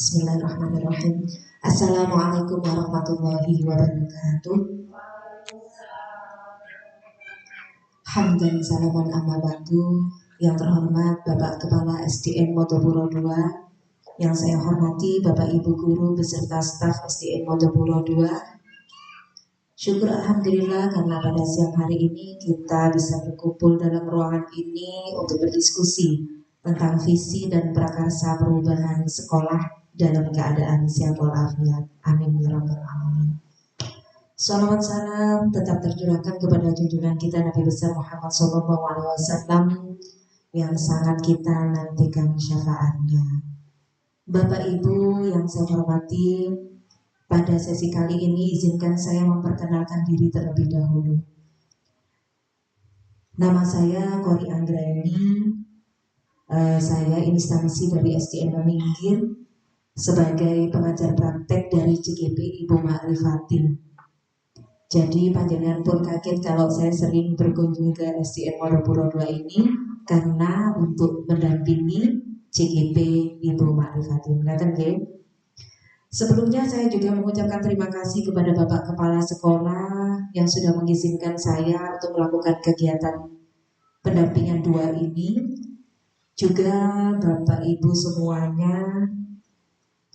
Bismillahirrahmanirrahim. Assalamualaikum warahmatullahi wabarakatuh. Hamdan salaman amma ba'du. Yang terhormat Bapak Kepala SDN Modopuro II, yang saya hormati Bapak Ibu Guru beserta staf SDN Modopuro II. Syukur Alhamdulillah karena pada siang hari ini kita bisa berkumpul dalam ruangan ini untuk berdiskusi tentang visi dan prakarsa perubahan sekolah dalam keadaan sehat walafiat. Amin ya rabbal alamin. Salawat salam tetap tercurahkan kepada junjungan kita Nabi besar Muhammad SAW yang sangat kita nantikan syafaatnya. Bapak Ibu yang saya hormati, pada sesi kali ini izinkan saya memperkenalkan diri terlebih dahulu. Nama saya Kori Anggraini. Saya instansi dari SDN Meminggir sebagai pengajar praktek dari CGP Ibu Ma'rifatin. Jadi panjenengan pun kaget kalau saya sering berkunjung ke SDN Modopuro II ini karena untuk mendampingi CGP Ibu Ma'rifatin. Ngaten nggih? Sebelumnya saya juga mengucapkan terima kasih kepada Bapak Kepala Sekolah yang sudah mengizinkan saya untuk melakukan kegiatan pendampingan 2 ini. Juga Bapak Ibu semuanya,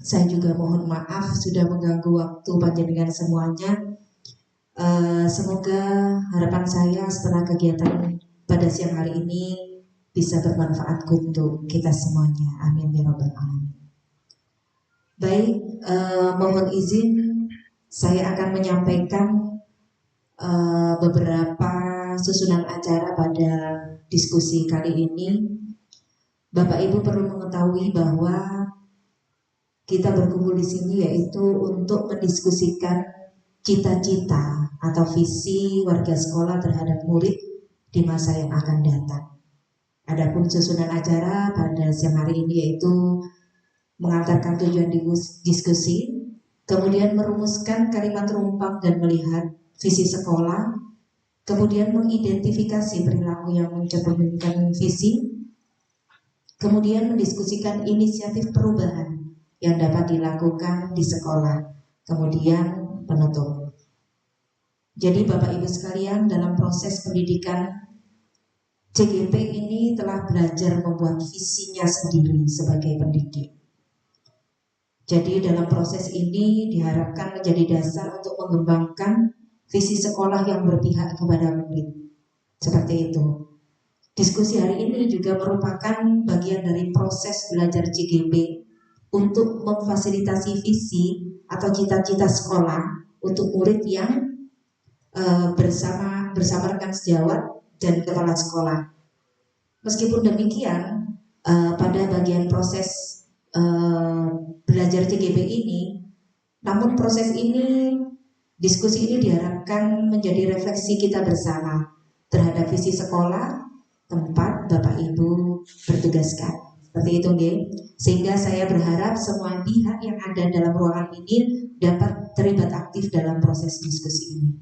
saya juga mohon maaf sudah mengganggu waktu panjenengan semuanya. Semoga harapan saya setelah kegiatan pada siang hari ini bisa bermanfaat untuk kita semuanya. Amin ya rabbal alamin. Baik, mohon izin saya akan menyampaikan beberapa susunan acara pada diskusi kali ini. Bapak Ibu perlu mengetahui bahwa kita berkumpul di sini yaitu untuk mendiskusikan cita-cita atau visi warga sekolah terhadap murid di masa yang akan datang. Adapun susunan acara pada siang hari ini yaitu mengantarkan tujuan diskusi, kemudian merumuskan kalimat rumpang dan melihat visi sekolah, kemudian mengidentifikasi perilaku yang mencerminkan visi, kemudian mendiskusikan inisiatif perubahan yang dapat dilakukan di sekolah, kemudian penutup. Jadi Bapak Ibu sekalian, dalam proses pendidikan CGP ini telah belajar membuat visinya sendiri sebagai pendidik. Jadi dalam proses ini diharapkan menjadi dasar untuk mengembangkan visi sekolah yang berpihak kepada murid. Seperti itu. Diskusi hari ini juga merupakan bagian dari proses belajar CGP untuk memfasilitasi visi atau cita-cita sekolah untuk murid yang bersama rekan sejawat dan kepala sekolah. Meskipun demikian, pada bagian proses belajar CGP ini, namun proses ini, diskusi ini diharapkan menjadi refleksi kita bersama terhadap visi sekolah tempat Bapak Ibu bertugaskan. Seperti itu nggih. Sehingga saya berharap semua pihak yang ada dalam ruangan ini dapat terlibat aktif dalam proses diskusi ini.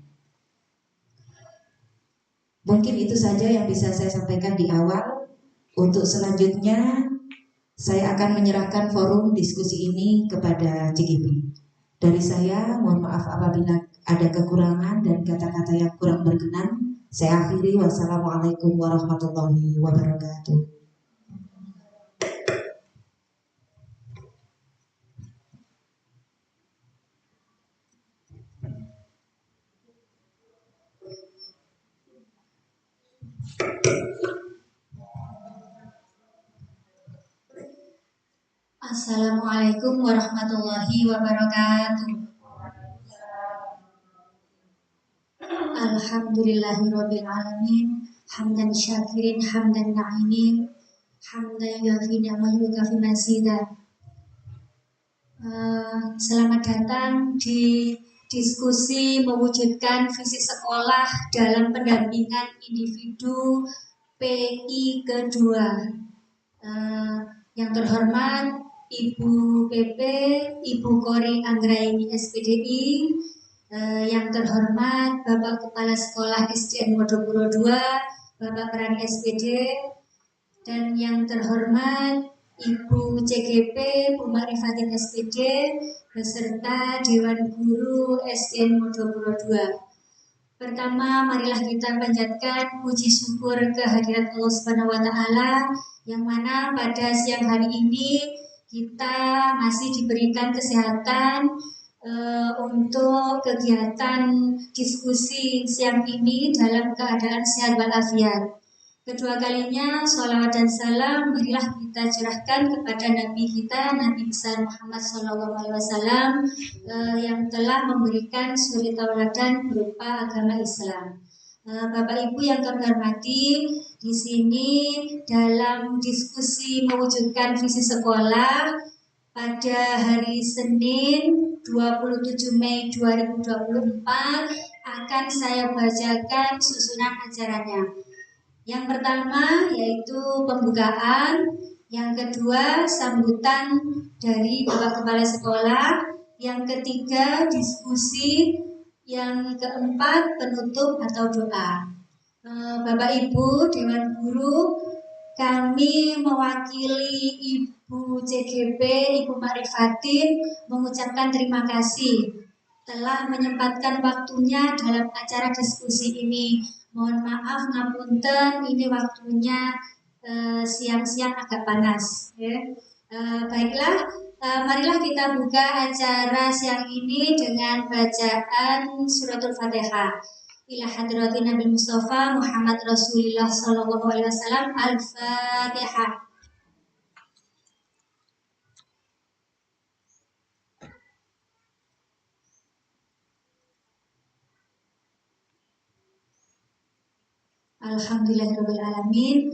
Mungkin itu saja yang bisa saya sampaikan di awal. Untuk selanjutnya saya akan menyerahkan forum diskusi ini kepada CGP. Dari saya mohon maaf apabila ada kekurangan dan kata-kata yang kurang berkenan. Saya akhiri. Wassalamualaikum warahmatullahi wabarakatuh. Assalamualaikum warahmatullahi wabarakatuh. Alhamdulillahirabbil alamin, hamdan syakirin, hamdan na'imin, hamdan yuafi ni'mahu wa kafi mazida. Selamat datang di diskusi mewujudkan visi sekolah dalam pendampingan individu PI kedua. Yang terhormat Ibu PP, Ibu Kori Anggraini SPDI, yang terhormat Bapak Kepala Sekolah SDN Modopuro II, Bapak Peran SPD, dan yang terhormat Ibu CGP, Bu Makrifatin SPD, beserta Dewan Guru SDN Modopuro II. Pertama, marilah kita panjatkan puji syukur kehadirat Allah Subhanahu wa taala yang mana pada siang hari ini kita masih diberikan kesehatan untuk kegiatan diskusi siang ini dalam keadaan sehat walafiat. Kedua kalinya sholawat dan salam marilah kita curahkan kepada Nabi kita, Nabi besar Muhammad SAW yang telah memberikan suri tauladan berupa agama Islam. Bapak Ibu yang kami hormati, di sini dalam diskusi mewujudkan visi sekolah pada hari Senin 27 Mei 2024 akan saya bacakan susunan acaranya. Yang pertama yaitu pembukaan, yang kedua sambutan dari Bapak Kepala Sekolah, yang ketiga diskusi, yang keempat penutup atau doa. Bapak Ibu Dewan Guru, kami mewakili Ibu CGP, Ibu Makrifatin mengucapkan terima kasih telah menyempatkan waktunya dalam acara diskusi ini. Mohon maaf ngapunten, ini waktunya siang-siang agak panas. Ya. Baiklah, marilah kita buka acara siang ini dengan bacaan suratul Fatihah. Ila hadratin Nabi Mustafa Muhammad Rasulullah Sallallahu Alaihi Wasallam. Al-Fatihah. Alhamdulillahirrahmanirrahim.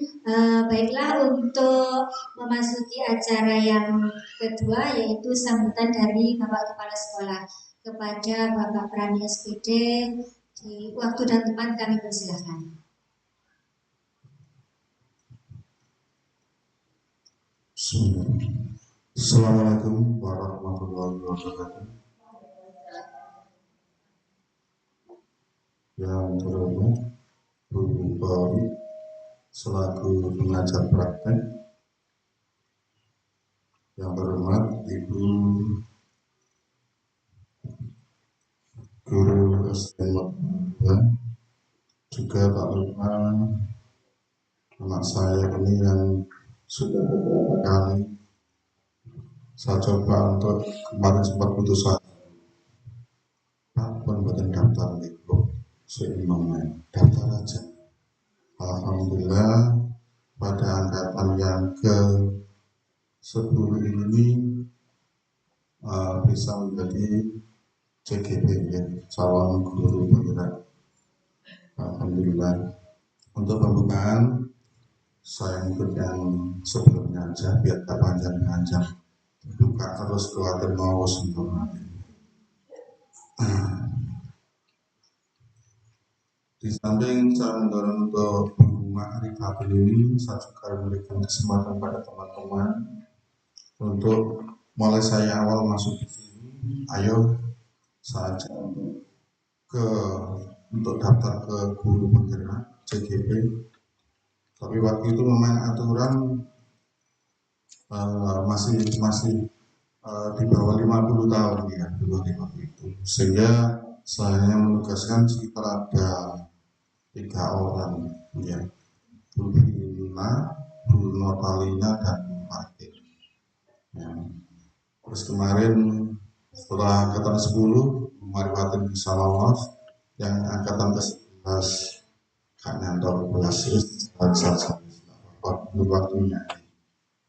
Baiklah, untuk memasuki acara yang kedua yaitu sambutan dari Bapak Kepala Sekolah kepada Bapak Prani SPD. Di waktu dan tempat kami persilahkan. Assalamualaikum warahmatullahi wabarakatuh. Yang terhormat Bu Bari selaku pengajar praktek, yang terhormat Ibu Guru SDN, juga tak lupa anak saya ini yang sudah beberapa kali saya coba untuk kemarin sempat putus asa. Pak, pun buatan daftar itu seimbangnya, daftar aja. Alhamdulillah pada angkatan yang ke-10 ini bisa menjadi CGP, ya, calon guru penggerak. Alhamdulillah. Untuk pembukaan saya ikut yang sebelumnya aja biar tak panjang-panjang. Buka terus khawatir mau sempurna. Di samping saya mendorong untuk Bu Makrifatin ini, saya juga memberikan kesempatan pada teman-teman untuk mulai saya awal masuk di sini, ayo saja untuk daftar ke guru penggerak CGP. Tapi waktu itu memang aturan masih di bawah 50 tahun ya dulu waktu itu, sehingga saya menugaskan sekitar ada 3 orang ya, Bu Lina, Bu Notalina dan Bu Martin ya. Terus kemarin setelah angkatan 10 Bu Marifatin bisa lolos, yang angkatan ke-11 Kak Nyantor berhasil saja waktunya,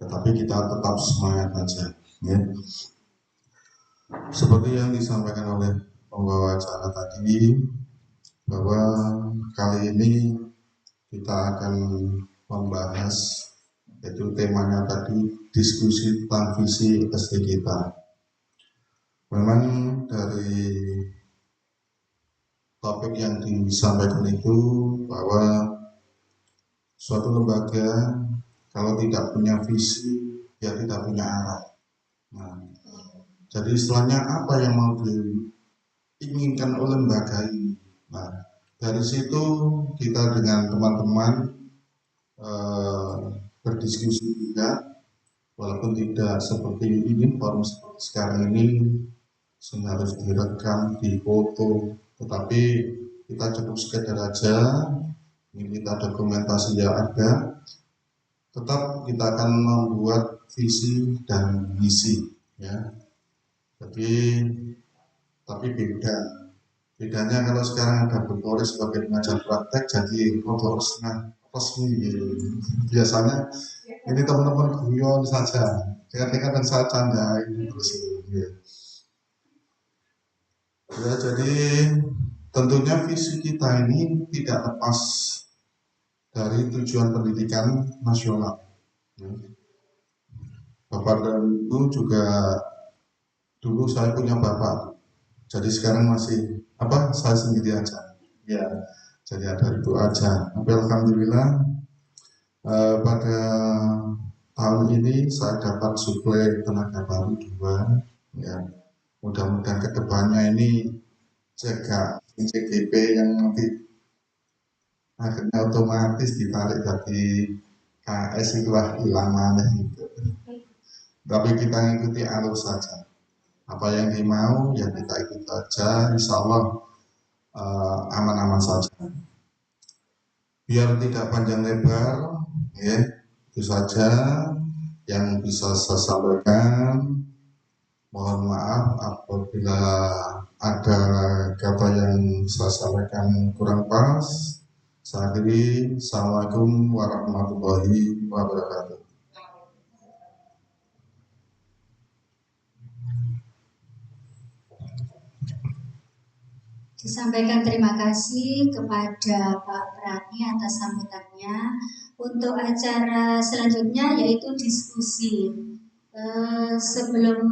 tetapi kita tetap semangat aja ya. Seperti yang disampaikan oleh pembawa acara tadi, bahwa kali ini kita akan membahas, yaitu temanya tadi diskusi tentang visi SD kita. Memang dari topik yang disampaikan itu bahwa suatu lembaga kalau tidak punya visi ya tidak punya arah. Nah, jadi istilahnya apa yang mau diinginkan oleh lembaga ini. Nah, dari situ kita dengan teman-teman berdiskusi juga walaupun tidak seperti ini, forum seperti sekarang ini sehingga harus direkam, difoto, tetapi kita cukup sekedar aja, ini kita dokumentasi yang ada. Tetap kita akan membuat visi dan misi, ya. Jadi, tapi bedanya kalau sekarang ada Bu Polri sebagai pengajar praktek, jadi foto resmi. Biasanya ini teman-teman guyon saja, kadang-kadang saya candain terus. Ya, jadi tentunya visi kita ini tidak lepas dari tujuan pendidikan nasional. Bapak dan Ibu juga dulu saya punya bapak, jadi sekarang masih saya sendiri aja. Ya, jadi ada Ibu aja. Tapi alhamdulillah pada tahun ini saya dapat suplai tenaga baru 2. Ya, mudah-mudahan kedepannya ini jaga CGP yang nanti akhirnya otomatis ditarik dari KS itulah ilamannya gitu. Tapi kita ikuti alur saja. Apa yang dimau ya kita ikut saja, insya Allah aman-aman saja. Biar tidak panjang lebar, ya itu saja yang bisa saya sampaikan. Mohon maaf apabila ada kata yang saya sampaikan kurang pas. Saya akhiri, Assalamualaikum warahmatullahi wabarakatuh. Disampaikan terima kasih kepada Pak Prani atas sambutannya. Untuk acara selanjutnya yaitu diskusi. Sebelum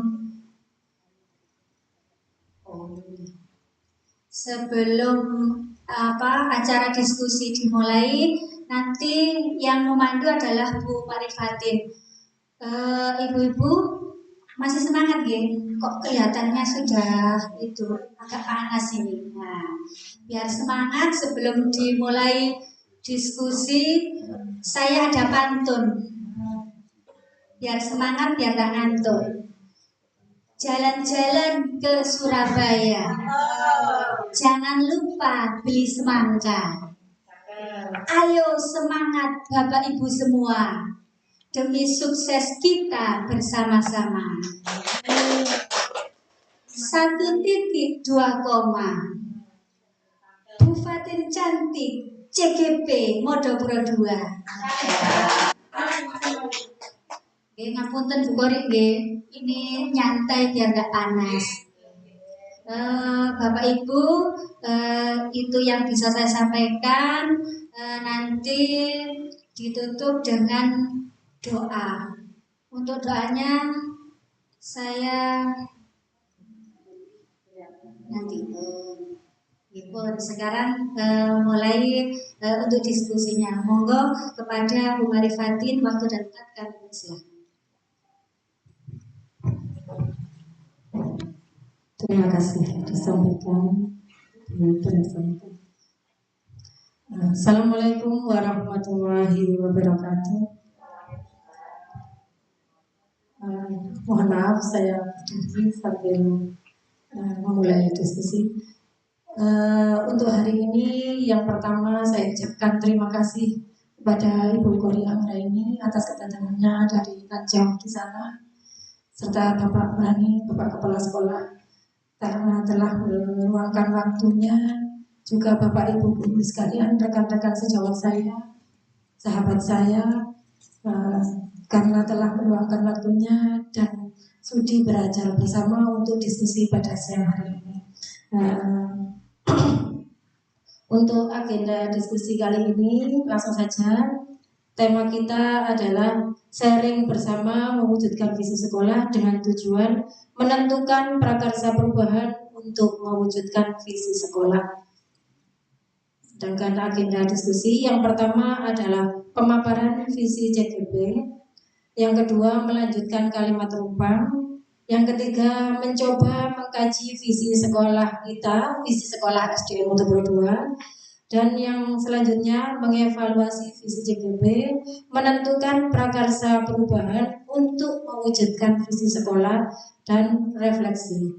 acara diskusi dimulai, nanti yang memandu adalah Bu Marifatin. Ibu-ibu masih semangat ya? Kok kelihatannya sudah itu agak panas ini. Nah, biar semangat sebelum dimulai diskusi, saya ada pantun. Biar semangat, biar gak ngantuk. Jalan-jalan ke Surabaya, jangan lupa beli semangka. Ayo semangat Bapak Ibu semua, demi sukses kita bersama-sama. 1.2 Bu Fatin cantik CGP Modopuro 2. Ngapunten Bu Korik nggih, ini nyantai biar gak panas. Bapak Ibu, itu yang bisa saya sampaikan. Nanti ditutup dengan doa. Untuk doanya saya nanti. Sekarang mulai untuk diskusinya. Monggo kepada Bu Marifatin, waktu dan tempat kami persilakan. Terima kasih disampaikan. Assalamualaikum warahmatullahi wabarakatuh. Mohon maaf saya berdiri sambil memulai diskusi. Untuk hari ini yang pertama saya ucapkan terima kasih kepada Ibu Kori Anggraini atas kedatangannya dari Tanjung di sana, serta Bapak Prani, Bapak Kepala Sekolah, karena telah meluangkan waktunya, juga Bapak Ibu Guru sekalian, rekan-rekan sejawat saya, sahabat saya, karena telah meluangkan waktunya dan sudi belajar bersama untuk diskusi pada siang hari ini. Untuk agenda diskusi kali ini langsung saja. Tema kita adalah sharing bersama mewujudkan visi sekolah dengan tujuan menentukan prakarsa perubahan untuk mewujudkan visi sekolah. Sedangkan agenda diskusi yang pertama adalah pemaparan visi CGP, yang kedua melanjutkan kalimat rumpang, yang ketiga mencoba mengkaji visi sekolah kita, visi sekolah SDN Modopuro 2, Dan yang selanjutnya mengevaluasi visi JGB, menentukan prakarsa perubahan untuk mewujudkan visi sekolah dan refleksi.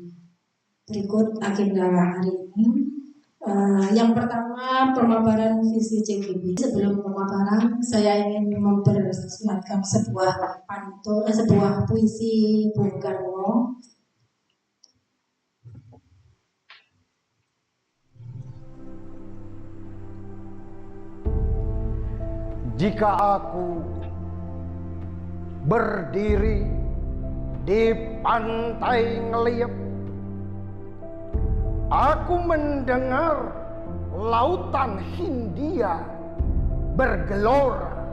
Berikut agenda hari ini. Yang pertama, pemaparan visi JGB. Sebelum pemaparan, saya ingin mempersiapkan sebuah puisi Bung Karno. Jika aku berdiri di pantai Ngeliep, aku mendengar lautan Hindia bergelora,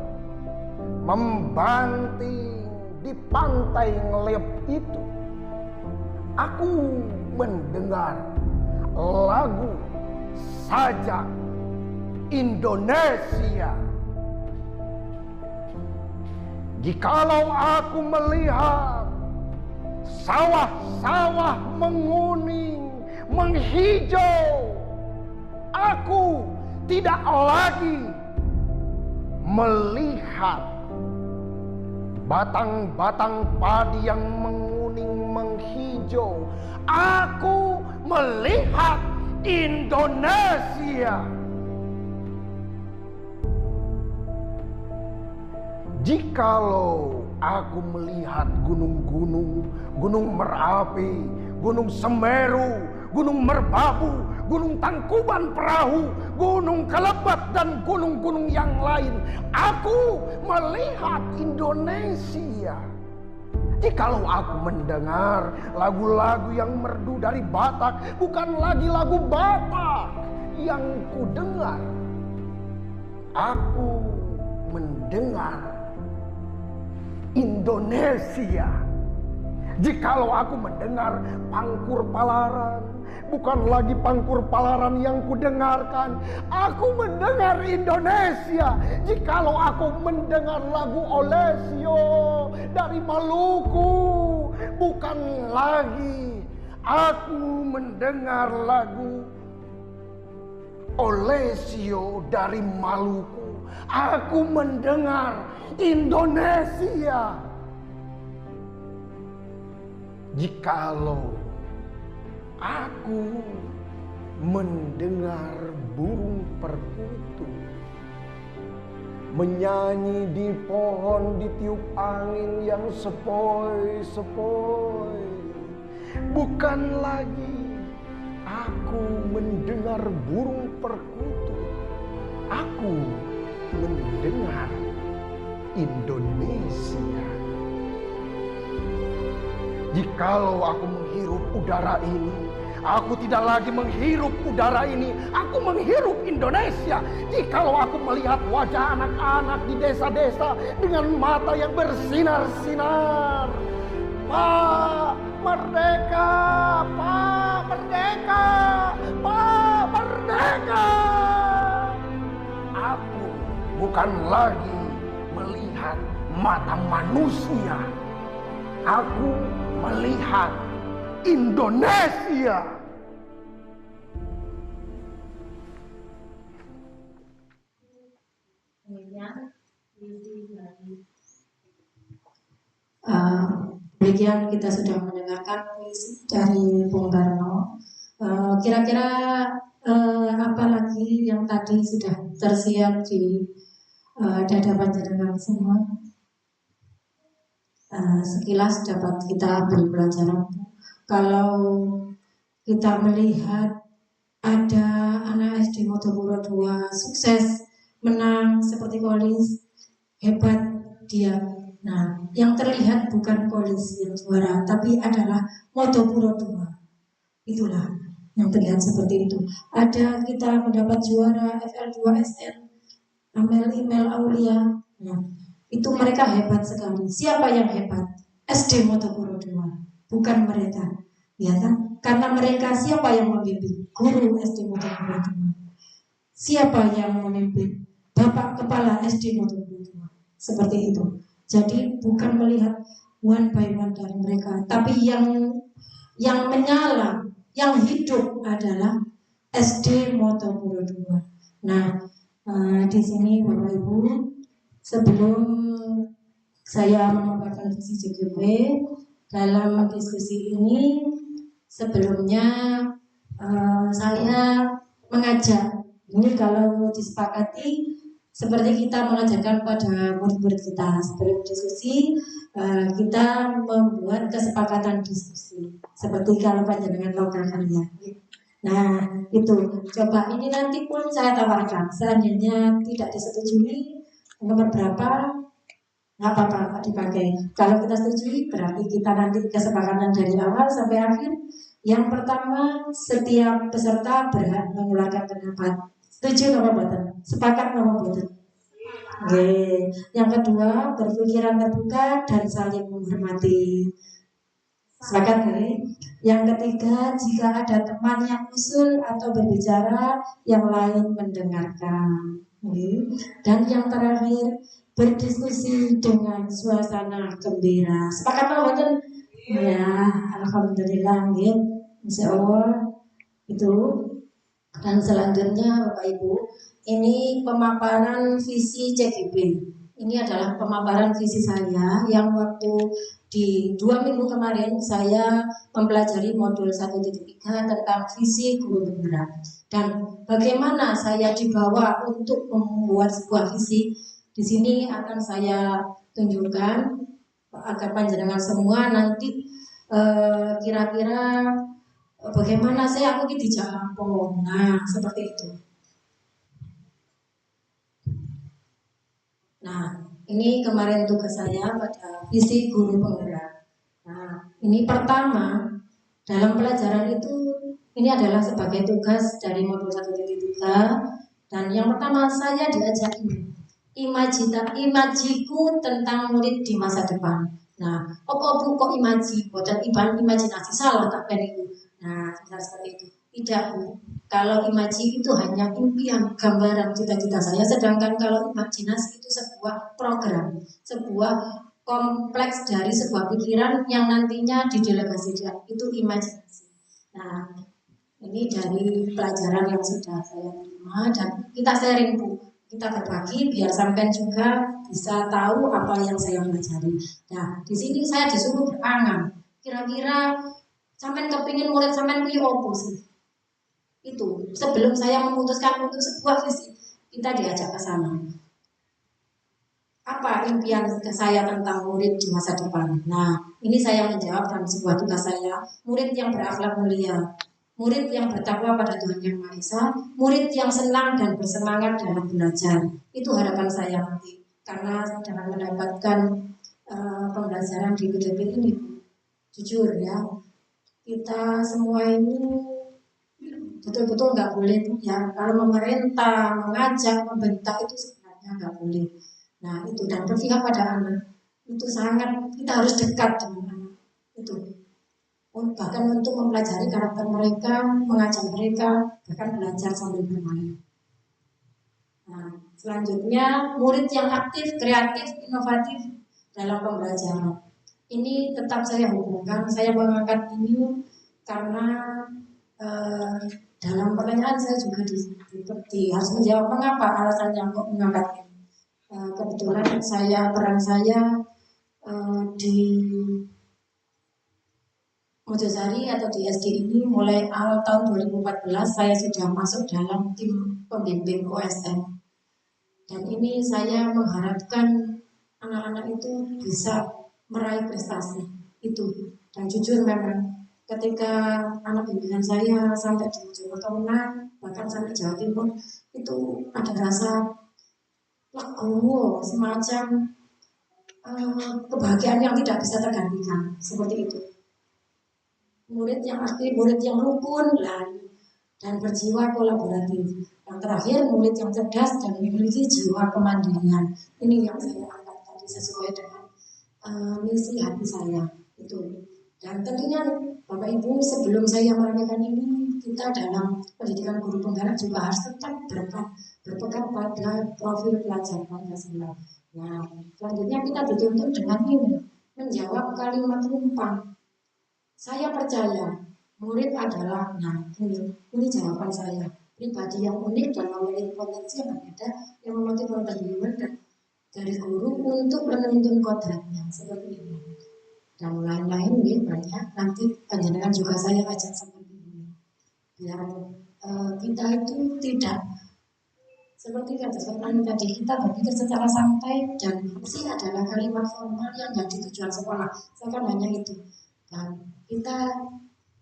membanting di pantai Ngeliep itu. Aku mendengar lagu sajak Indonesia. Jikalau aku melihat sawah-sawah menguning, menghijau, aku tidak lagi melihat batang-batang padi yang menguning, menghijau. Aku melihat Indonesia. Jikalau aku melihat gunung-gunung, Gunung Merapi, Gunung Semeru, Gunung Merbabu, Gunung Tangkuban Perahu, Gunung Kelebat, dan gunung-gunung yang lain, aku melihat Indonesia. Jikalau aku mendengar lagu-lagu yang merdu dari Batak, bukan lagi lagu Batak yang kudengar, aku mendengar Indonesia. Jikalau aku mendengar Pangkur Palaran, bukan lagi Pangkur Palaran yang kudengarkan, aku mendengar Indonesia. Jikalau aku mendengar lagu Olesio dari Maluku, bukan lagi aku mendengar lagu Olesio dari Maluku, aku mendengar Indonesia. Jikalau aku mendengar burung perkutut menyanyi di pohon, ditiup angin yang sepoi-sepoi, bukan lagi aku mendengar burung perkutut, aku mendengar Indonesia. Jikalau aku menghirup udara ini, aku tidak lagi menghirup udara ini, aku menghirup Indonesia. Jikalau aku melihat wajah anak-anak di desa-desa dengan mata yang bersinar-sinar, Pak Merdeka, Pak Merdeka, Pak Merdeka, aku bukan lagi melihat mata manusia, aku melihat Indonesia. Demikian kita sudah mendengarkan puisi dari Bung Karno. Kira-kira apa lagi yang tadi sudah tersiar di dada panjenengan semua? Sekilas dapat kita ambil pelajaran. Kalau kita melihat ada anak SD Motopuro 2 sukses menang seperti Kolis, hebat dia. Nah, yang terlihat bukan Kolis yang juara, tapi adalah Motopuro 2. Itulah yang terlihat seperti itu. Ada kita mendapat juara FL2SN, Amel Imel Aulia. Nah, itu mereka hebat sekali. Siapa yang hebat? SD Motopuro 2, bukan mereka, ya kan? Karena mereka siapa yang membimbing? Guru SD Motopuro 2. Siapa yang memimpin? Bapak Kepala SD Motopuro 2. Seperti itu. Jadi bukan melihat one by one dari mereka, tapi yang menyala, yang hidup adalah SD Motopuro 2. Nah, di sini Bapak Ibu, sebelum saya memaparkan visi JGP dalam diskusi ini, sebelumnya saya mengajak, ini kalau disepakati seperti kita mengajarkan pada murid-murid kita sebelum diskusi, kita membuat kesepakatan diskusi seperti kalau panjenengan lokalnya. Nah itu coba ini nanti pun saya tawarkan, seandainya tidak disetujui nomor berapa nggak apa-apa dipakai. Kalau kita setujui berarti kita nanti kesepakatan dari awal sampai akhir. Yang pertama, setiap peserta berhak mengeluarkan pendapat. Setuju nggak Bapak? Sepakat nggak Bapak? Oke. Yang kedua, berpikiran terbuka dan saling menghormati. Sepakat nih. Yang ketiga, jika ada teman yang usul atau berbicara, yang lain mendengarkan. Oke. Dan yang terakhir, berdiskusi dengan suasana gembira. Sepakat Bapak? Ya, alhamdulillah, ya. Insya Allah itu. Dan selanjutnya Bapak Ibu, ini pemaparan visi CGP. Ini adalah pemaparan visi saya yang waktu di 2 minggu kemarin saya mempelajari modul 1.3 tentang visi guru penggerak. Dan bagaimana saya dibawa untuk membuat sebuah visi, di sini akan saya tunjukkan agar panjenengan semua nanti kira-kira bagaimana saya aku di Jampong. Nah, seperti itu. Nah, ini kemarin tugas saya pada visi guru penggerak. Nah, ini pertama dalam pelajaran itu ini adalah sebagai tugas dari modul 1.3 dan yang pertama saya diajak imajiku tentang murid di masa depan. Nah, apa kok imaji? Boten imajinasi salah tak itu. Nah, seperti itu. Tidak Bu. Kalau imaji itu hanya impian, gambaran, cita-cita saya. Sedangkan kalau imajinasi itu sebuah program, sebuah kompleks dari sebuah pikiran yang nantinya didelegasikan. Itu imajinasi. Nah, ini dari pelajaran yang sudah saya terima dan kita sharing Bu. Kita berbagi biar sampai juga bisa tahu apa yang saya pelajari. Nah, di sini saya disuruh berangan. Kira-kira sampai kepingin murid sampai kuwi opo sih? Itu sebelum saya memutuskan untuk sebuah visi, kita diajak ke sana. Apa impian saya tentang murid di masa depan? Nah, ini saya menjawab dalam sebuah tugas saya, murid yang berakhlak mulia, murid yang bertakwa pada Tuhan Yang Maha Esa, murid yang senang dan bersemangat dalam belajar. Itu harapan saya nanti. Karena dengan mendapatkan pembelajaran di PDP ini, jujur ya, kita semua ini betul-betul nggak boleh ya, kalau memerintah, mengajak, membentak itu sebenarnya nggak boleh. Nah itu dan berpihak pada anak itu sangat kita harus dekat dengan anak itu. Bahkan untuk mempelajari karakter mereka, mengajak mereka, bahkan belajar sambil bermain. Nah selanjutnya murid yang aktif, kreatif, inovatif dalam pembelajaran. Ini tetap saya hubungkan, saya mengangkat ini karena dalam pertanyaan saya juga harus menjawab mengapa alasannya kok mengangkat ini. Kebetulan peran saya di Mojosari atau di SD ini mulai awal tahun 2014 saya sudah masuk dalam tim pembimbing OSN. Dan ini saya mengharapkan anak-anak itu bisa meraih prestasi itu. Dan jujur memang ketika anak bimbingan saya sampai di Mojokerto menang, bahkan sampai Jawa Timur, itu ada rasa legowo, semacam kebahagiaan yang tidak bisa tergantikan, seperti itu. Murid yang aktif, murid yang rukun, dan berjiwa kolaboratif. Yang terakhir, murid yang cerdas dan memiliki jiwa kemandirian. Ini yang saya angkat tadi sesuai dengan misi hati saya itu. Dan tentunya Bapak Ibu sebelum saya merayakan ini, kita dalam pendidikan guru penggerak juga harus tetap berpegang pada profil pelajar Pancasila. Nah, selanjutnya kita dituntut dengan ini menjawab kalimat umpan. Saya percaya murid adalah, nah ini jawaban saya. pribadi yang unik dan memiliki potensi yang berbeda yang memotivasi dan dari guru untuk menuntun kodratnya seperti ini dan lain-lain ya banyak. Nanti panjenengan juga saya ajak seperti ini biar kita itu tidak seperti kata Sopan tadi, kita berpikir secara santai dan fungsi adalah kalimat formal yang jadi tujuan sekolah. Saya kan hanya itu. Dan kita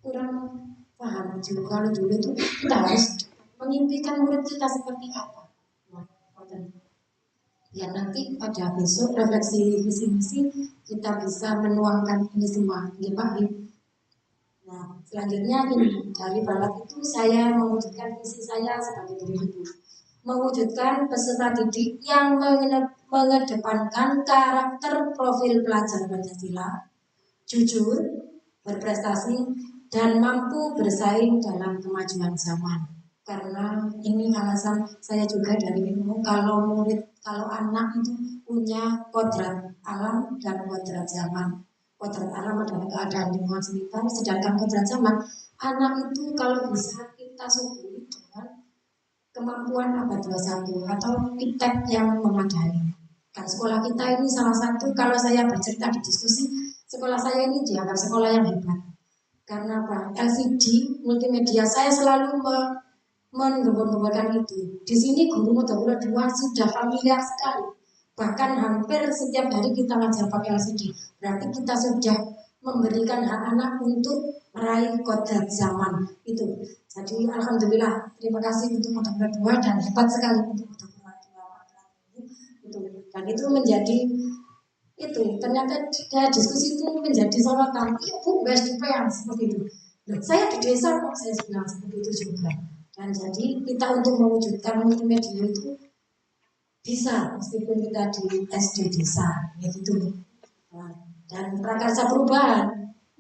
kurang paham juga kalau dulu itu kita harus mengimpikan murid kita seperti apa. Nah, ya nanti pada besok refleksi visi misi kita bisa menuangkan ini semua, ya Pak. Nah, selanjutnya ini dari barat itu saya mewujudkan visi saya sebagai berikut. Mewujudkan peserta didik yang mengedepankan karakter profil pelajar Pancasila, jujur, berprestasi, dan mampu bersaing dalam kemajuan zaman. Karena ini alasan saya juga dari ilmu, kalau anak itu punya kodrat alam dan kodrat zaman. Kodrat alam adalah keadaan lingkungan sekitar, sedangkan kodrat zaman, anak itu kalau bisa kita suguhi dengan kemampuan abad 21 atau iptek yang memadai. Kan sekolah kita ini salah satu, kalau saya bercerita di diskusi, sekolah saya ini dianggap sekolah yang hebat. Karena apa? LCD, multimedia, saya selalu menggembur-gemburkan itu. Di sini guru Modapura 2 sudah familiar sekali. Bahkan hampir setiap hari kita ngajar pakai LCD. Berarti kita sudah memberikan hak anak untuk meraih kodrat zaman itu. Jadi alhamdulillah, terima kasih untuk Modapura 2 dan hebat sekali untuk Modapura 2 itu. Dan itu menjadi itu ternyata diskusi itu menjadi sorotan. Iya Bu, WSDP seperti itu. Nah, saya di desa kok saya bilang seperti itu juga. Dan jadi kita untuk mewujudkan multimedia itu bisa meskipun kita di SD desa, ya gitu. Nah, dan prakarsa perubahan,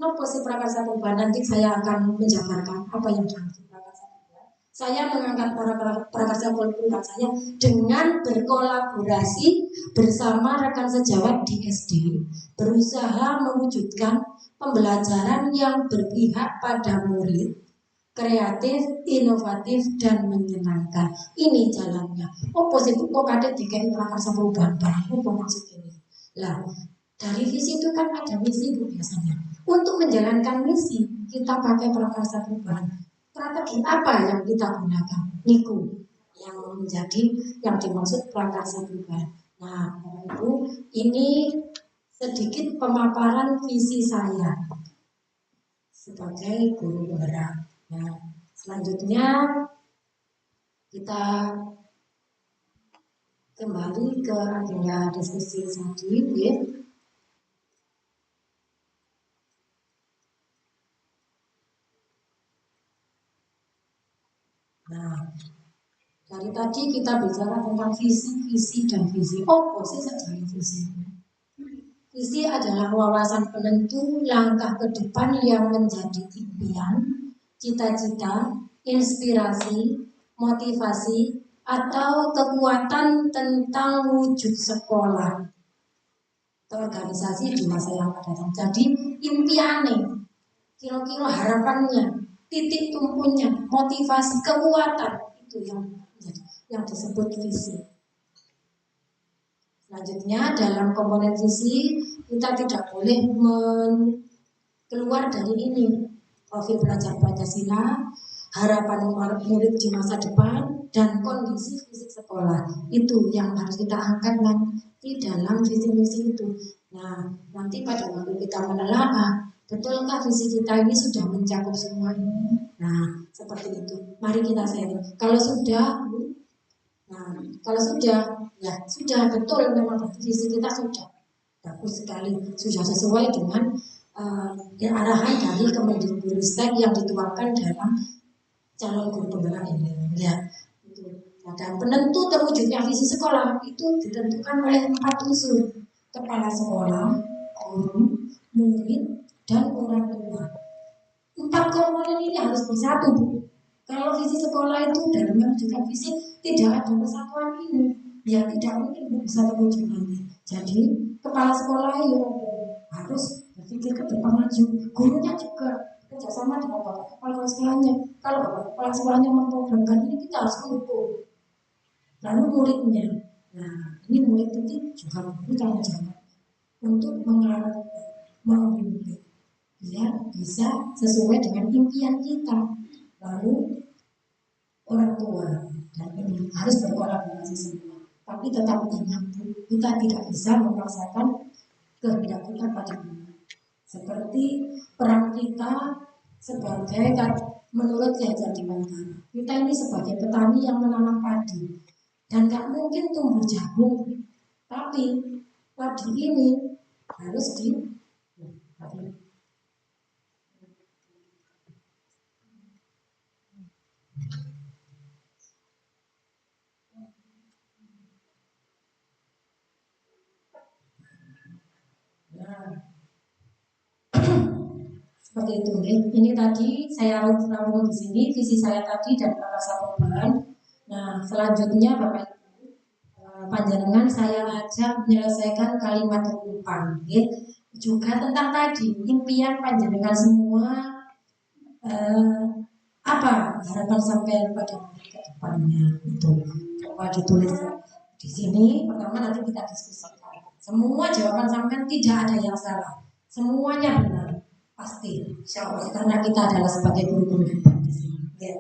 apa sih prakarsa perubahan? Nanti saya akan menjabarkan apa yang dimaksud prakarsa perubahan. Saya mengangkat para prakarsa perubahan saya dengan berkolaborasi bersama rekan sejawat di SD, berusaha mewujudkan pembelajaran yang berpihak pada murid, kreatif, inovatif, dan menyenangkan. Ini jalannya. Apa sih kok kadang dikai prakarsa perubahan? Apa maksud ini? Lah, dari visi itu kan ada misi itu biasanya. Untuk menjalankan misi, kita pakai prakarsa perubahan. Strategi apa yang kita gunakan? Niku yang menjadi yang dimaksud prakarsa perubahan. Nah, Bapak Ibu, ini sedikit pemaparan visi saya sebagai guru penggerak. Nah, selanjutnya kita kembali ke agenda diskusi tadi, ya. Nah, dari tadi kita bicara tentang visi dan visi. Apa sih sebenarnya visi? Visi adalah wawasan penentu langkah ke depan yang menjadi impian, cita-cita, inspirasi, motivasi, atau kekuatan tentang wujud sekolah atau organisasi di masa yang akan datang. Jadi impiannya, kira-kira harapannya, titik tumpunya, motivasi, kekuatan itu yang disebut visi. Selanjutnya dalam komponen visi kita tidak boleh keluar dari ini profil belajar Pancasila, harapan murid di masa depan, dan kondisi fisik sekolah. Itu yang harus kita angkat nanti dalam visi misi itu. Nah, nanti pada waktu kita menelaah, betulkah visi kita ini sudah mencakup semua ini? Nah, seperti itu. Mari kita sharing. Kalau sudah, ya sudah betul memang visi kita sudah bagus sekali, sudah sesuai dengan arahan dari Kemendikbudristek yang dituangkan dalam calon guru penggerak ini. Ya, itu. Dan penentu terwujudnya visi sekolah itu ditentukan oleh 4 unsur: kepala sekolah, guru, murid, dan orang tua. 4 komponen ini harus bersatu, Bu. Kalau visi sekolah itu dalam mewujudkan visi tidak ada kesatuan ini, ya tidak mungkin bisa terwujud nanti. Jadi kepala sekolah ya harus berpikir ke depan maju, gurunya juga kerjasama dengan Bapak Kepala Sekolahnya. Kalau Bapak Kepala Sekolahnya memprogramkan ini, kita harus mendukung. Lalu muridnya, nah ini murid itu juga memiliki tanggung jawab untuk mengarahkan, membimbing, biar bisa sesuai dengan impian kita. Lalu orang tua dan ini harus berkolaborasi semua. Tapi tetap ingat, kita tidak bisa memaksakan kehendak kita pada anak. Seperti peran kita sebagai, menurut Kiai Jatiwantara, kita ini sebagai petani yang menanam padi dan gak mungkin tumbuh jagung, tapi padi ini harus seperti itu. Ini tadi saya rangkum di sini visi saya tadi dan rasa perubahan. Nah, selanjutnya Bapak Ibu, panjenengan saya ajak menyelesaikan kalimat terumpan. Juga tentang tadi impian panjenengan semua, apa harapan sampai pada ke depannya itu. Coba ditulis di sini. Pertama nanti kita diskusikan. Semua jawaban sampai tidak ada yang salah. Semuanya benar. Pasti, insya Allah, karena kita adalah sebagai guru-guru hebat di sini. Ya.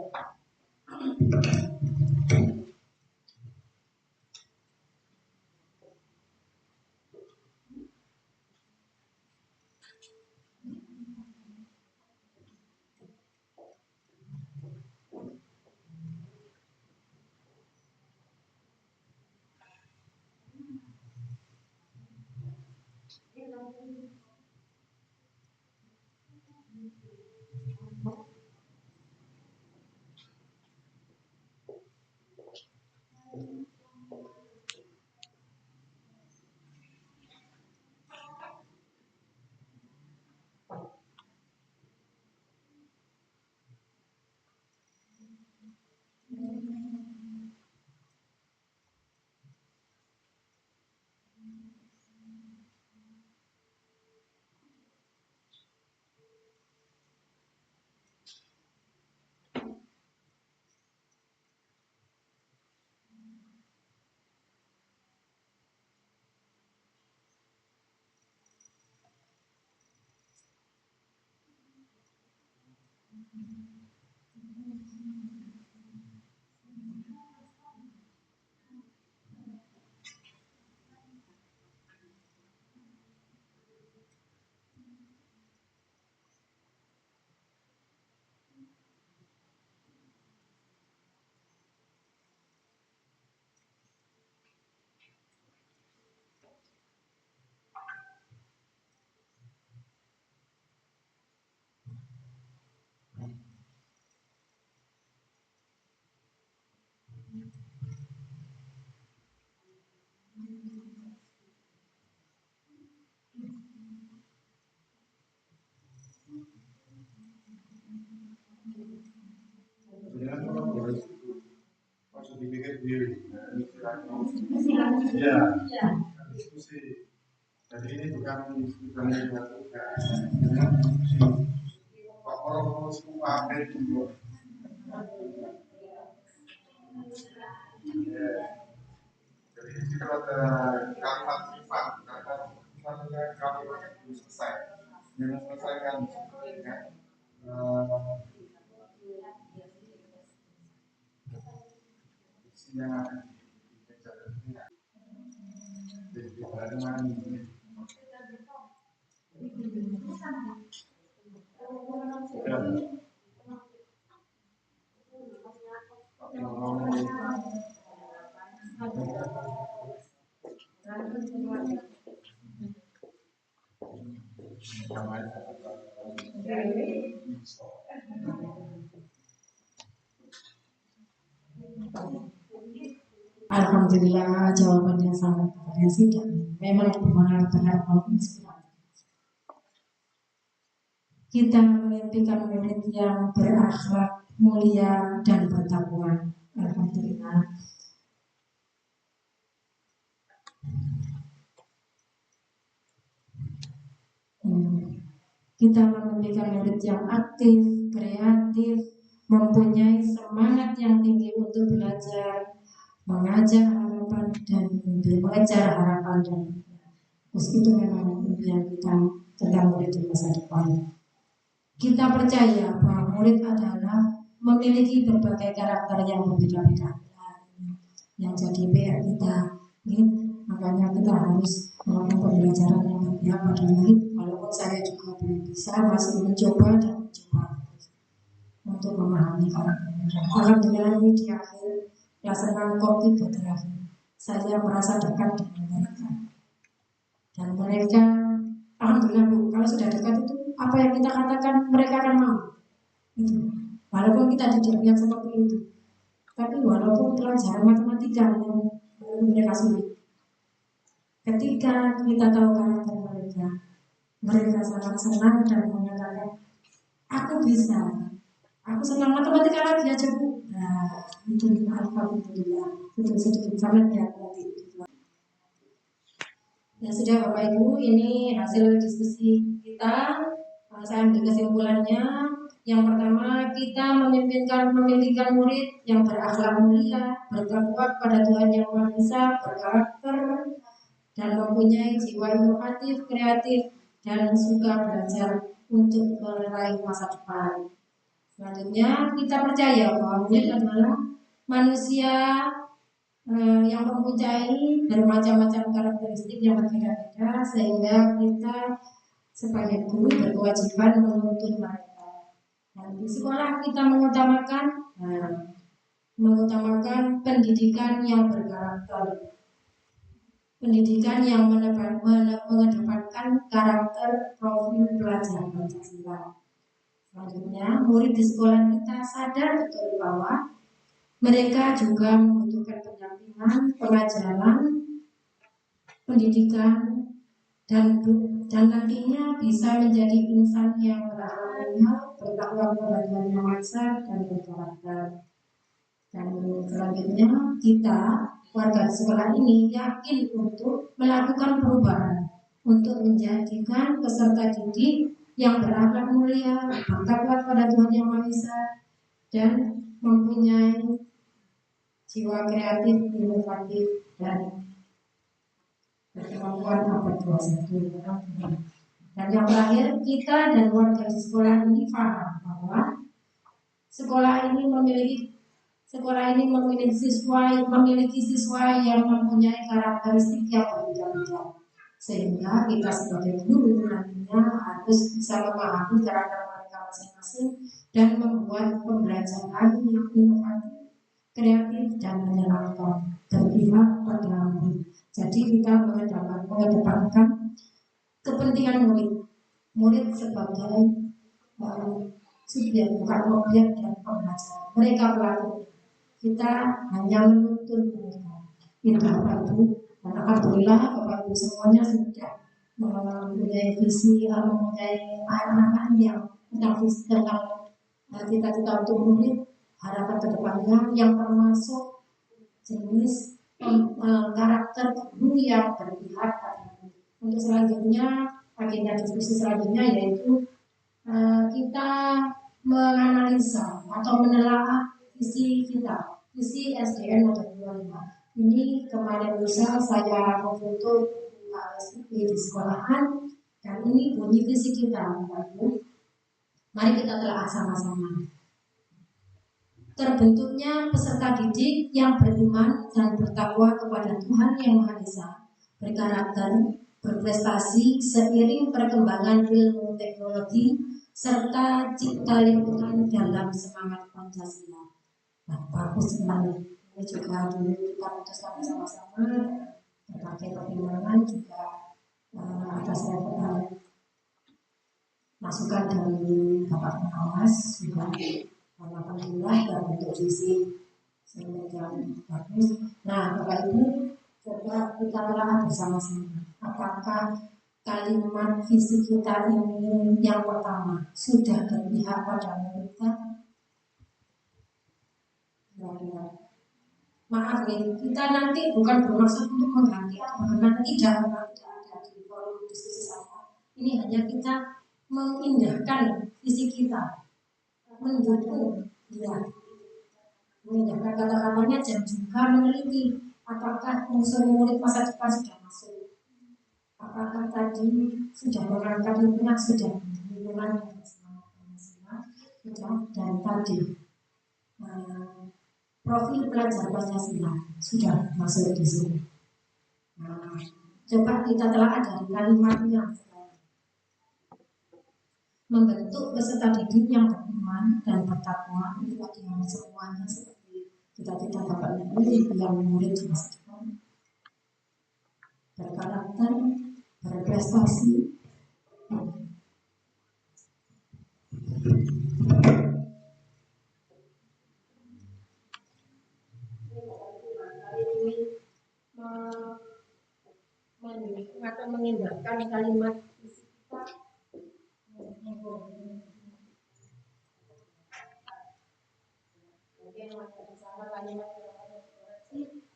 Ya, diskusi. Jadi ini bukan dilakukan, diskusi. Orang suku apa itu? Jadi kalau ada kalimat sifat, kalimat itu selesai, menyelesaikan Alhamdulillah jawabannya sangat berhasil dan memang benar-benar menginspirasi. Kita mengimpikan murid yang berakhlak mulia dan bertakwa. Alhamdulillah. Kita memiliki murid yang aktif, kreatif, mempunyai semangat yang tinggi untuk belajar, mengejar harapan dan mimpi. Terus itu memang impian kita tentang murid di masa depan. Kita percaya bahwa murid adalah memiliki berbagai karakter yang berbeda-beda. Yang jadi PR kita, makanya kita harus melakukan pembelajaran yang berpihak pada murid. Walaupun saya juga belum bisa, masih mencoba untuk memahami karakter. Alhamdulillah ini di akhir pelaksanaan COVID terakhir, saya merasa dekat dengan mereka. Dan mereka, alhamdulillah Bu, kalau sudah dekat itu apa yang kita katakan mereka akan mau. Itu. Walaupun kita tidak lihat seperti itu, tapi walaupun pelajaran matematika yang mereka sulit, ketika kita tahu karakter mereka, mereka sangat senang dan mengatakan, aku bisa, aku senang matematika lagi aja Bu. Nah, itu alhamdulillah, itu sedikit sangat hati. Ya sudah Bapak Ibu, ini hasil diskusi kita. Saya ambil kesimpulannya. Yang pertama, kita memimpikan murid yang berakhlak mulia, bertakwa pada Tuhan Yang Maha Esa, berkarakter dan mempunyai jiwa inovatif, kreatif, dan suka belajar untuk meraih masa depan. Selanjutnya, kita percaya bahwa murid adalah manusia yang mempunyai bermacam-macam karakteristik yang berbeda-beda, sehingga kita sebagai guru berkewajiban menuntun mereka. Dan di sekolah kita mengutamakan pendidikan yang berkarakter, pendidikan yang mengedepankan karakter profil pelajar Pancasila. Selanjutnya, murid di sekolah kita sadar betul bahwa mereka juga membutuhkan pendampingan, pengajaran, pendidikan, dan nantinya bisa menjadi insan yang berakhlak mulia, bertakwa kepada Tuhan Yang Maha Esa, dan berkarakter. Dan selanjutnya kita warga sekolah ini yakin untuk melakukan perubahan, untuk menjadikan peserta didik yang berakhlak mulia, bertakwa kepada Tuhan Yang Maha Esa, dan mempunyai jiwa kreatif, inovatif, dan berkemampuan abad 21. Dan yang terakhir, kita dan warga di sekolah ini paham bahwa sekolah ini memiliki siswa yang mempunyai karakteristik yang berbeda-beda, sehingga kita sebagai guru nantinya harus bisa memahami karakter mereka masing-masing dan membuat pembelajaran yang inovatif, kreatif, dan menyenangkan, berpihak pada murid. Jadi kita mengedepankan kepentingan murid sebagai subjek, bukan objek dan pembelajar. Mereka pelaku. Kita hanya menuntun mereka. Itu Bapak Ibu. Dan alhamdulillah Bapak Ibu semuanya sudah mempunyai visi, mempunyai anak-anak yang tentang cita-cita untuk murid, harapan ke depannya yang termasuk jenis karakter guru yang berpihak pada murid. Untuk selanjutnya, agenda diskusi selanjutnya yaitu kita menganalisa atau menelaah visi kita, visi SDN Model 25. Ini kemarin lusa saya memfoto di sekolahan, dan ini bunyi visi kita, Bapak Ibu. Mari kita telah sama-sama. Terbentuknya peserta didik yang beriman dan bertakwa kepada Tuhan Yang Maha Esa, berkarakter, berprestasi seiring perkembangan ilmu teknologi serta cipta lingkungan dalam semangat Pancasila. Nah, bagus sekali. Ini juga dulu kita putuskan bersama-sama berbagai pertimbangan juga atas masukan dari Bapak Pengawas juga. Alhamdulillah terbentuk visi semacam bagus. Nah, Bapak Ibu, coba kita telah bersama-sama. Apakah kalimat visi kita ini yang pertama sudah berpihak pada kita? Maaf ya, kita nanti bukan bermaksud untuk mengganti atau bagaimana, tidak ada di forum diskusi saya. Ini hanya kita mengindahkan visi kita, mendukung, ya, mengindahkan kata-katanya dan juga meneliti apakah unsur murid masa depan sudah masuk, apakah tadi sudah mengangkat lingkungan, sudah lingkungan yang bersama-sama, sudah, dan tadi profil pelajar Pancasila sudah masuk di sini. Nah, coba kita telah ada kalimatnya membentuk peserta didik yang beriman dan bertakwa untuk yang semuanya seperti cita-cita Bapak Ibu yang murid di masa depan, berkarakter, berprestasi. Atau mengindahkan kalimat kita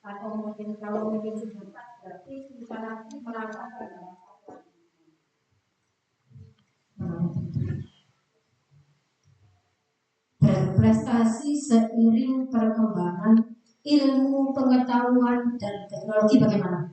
atau mungkin kalau mungkin sudah berarti kita nanti melangkah pada berprestasi seiring perkembangan ilmu, pengetahuan, dan teknologi. Bagaimana?